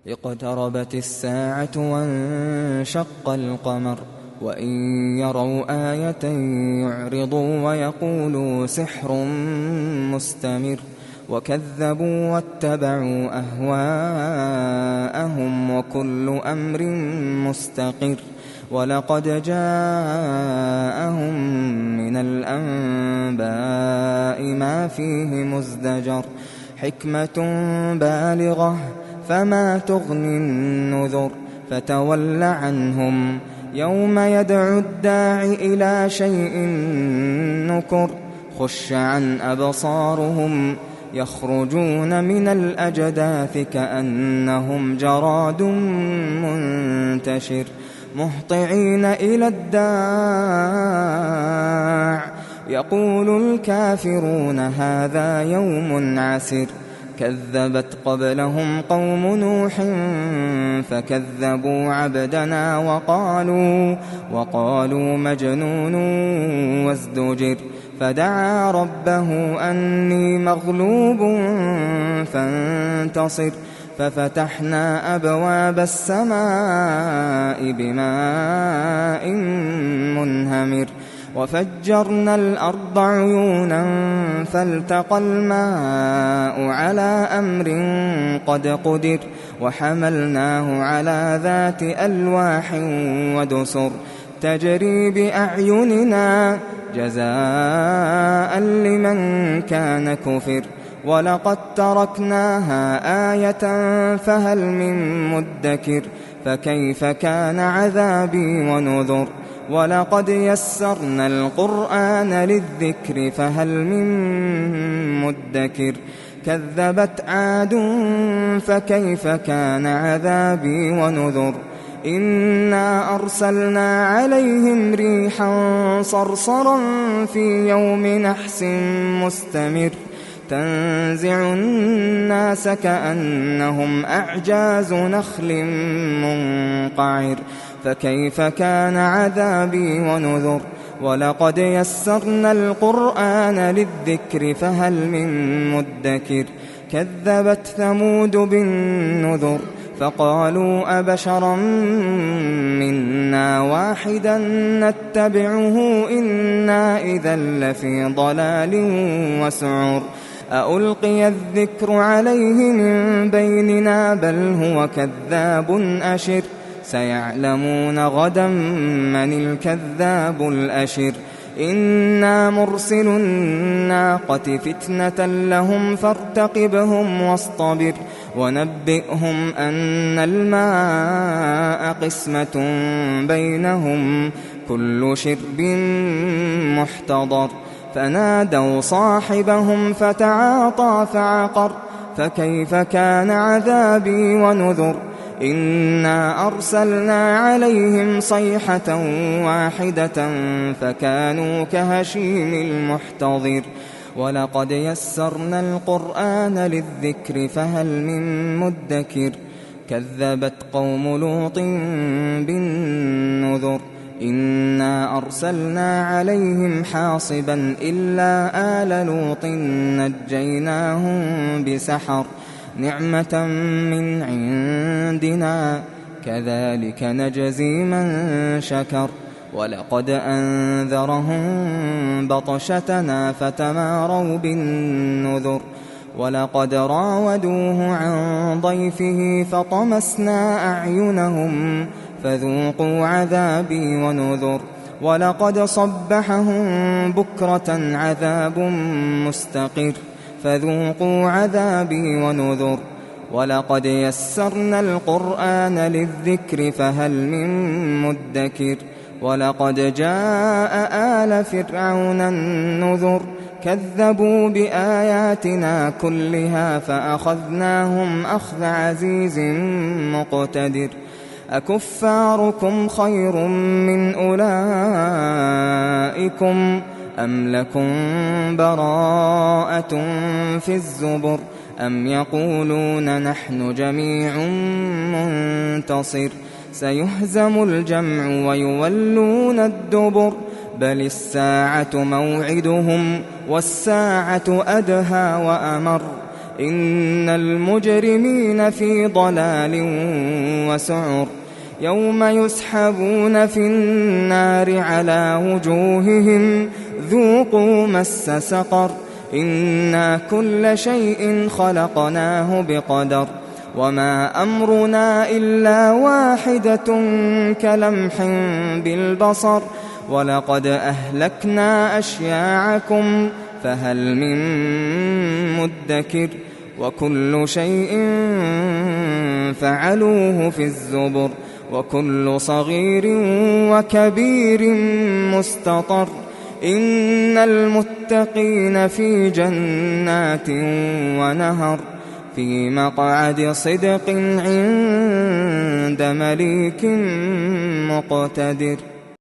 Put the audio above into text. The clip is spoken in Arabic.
اقتربت الساعة وانشق القمر وإن يروا آية يعرضوا ويقولوا سحر مستمر وكذبوا واتبعوا أهواءهم وكل أمر مستقر ولقد جاءهم من الأنباء ما فيه مزدجر حكمة بالغة فما تغني النذر فتول عنهم يوم يدعو الداع إلى شيء نكر خش عن أبصارهم يخرجون من الأجداث كأنهم جراد منتشر مهطعين إلى الداع يقول الكافرون هذا يوم عسر كذبت قبلهم قوم نوح فكذبوا عبدنا وقالوا مجنون وازدجر فدعا ربه أني مغلوب فانتصر ففتحنا أبواب السماء بماء منهمر وفجرنا الأرض عيونا فالتقى الماء على أمر قد قدر وحملناه على ذات ألواح ودسر تجري بأعيننا جزاء لمن كان كفر ولقد تركناها آية فهل من مدكر فكيف كان عذابي ونذر ولقد يسرنا القرآن للذكر فهل من مدكر كذبت عاد فكيف كان عذابي ونذر إنا أرسلنا عليهم ريحا صرصرا في يوم نحس مستمر تنزع الناس كأنهم أعجاز نخل منقعر فكيف كان عذابي ونذر ولقد يسرنا القرآن للذكر فهل من مدكر كذبت ثمود بالنذر فقالوا أبشرا منا واحدا نتبعه إنا إذا لفي ضلال وسعر أألقي الذكر عليه من بيننا بل هو كذاب أشر سيعلمون غدا من الكذاب الأشر إنا مرسل الناقة فتنة لهم فارتقبهم واصطبر ونبئهم أن الماء قسمة بينهم كل شرب محتضر فنادوا صاحبهم فتعاطى فعقر فكيف كان عذابي ونذر إنا أرسلنا عليهم صيحة واحدة فكانوا كهشيم المحتضر ولقد يسرنا القرآن للذكر فهل من مدكر كذبت قوم لوط بالنذر إنا أرسلنا عليهم حاصبا إلا آل لوط نجيناهم بسحر نعمة من عندنا كذلك نجزي من شكر ولقد أنذرهم بطشتنا فتماروا بالنذر ولقد راودوه عن ضيفه فطمسنا أعينهم فذوقوا عذابي ونذر ولقد صبحهم بكرة عذاب مستقر فذوقوا عذابي ونذر ولقد يسرنا القرآن للذكر فهل من مدكر ولقد جاء آل فرعون النذر كذبوا بآياتنا كلها فأخذناهم أخذ عزيز مقتدر أكفاركم خير من أولئكم أم لكم براءة في الزبر أم يقولون نحن جميع منتصر سيهزم الجمع ويولون الدبر بل الساعة موعدهم والساعة أدهى وأمر إن المجرمين في ضلال وسعر يوم يسحبون في النار على وجوههم ذوقوا مس سقر إنا كل شيء خلقناه بقدر وما أمرنا إلا واحدة كلمح بالبصر ولقد أهلكنا أشياعكم فهل من مدكر وكل شيء فعلوه في الزبر وكل صغير وكبير مستطر إن المتقين في جنات ونهر في مقعد صدق عند مليك مقتدر.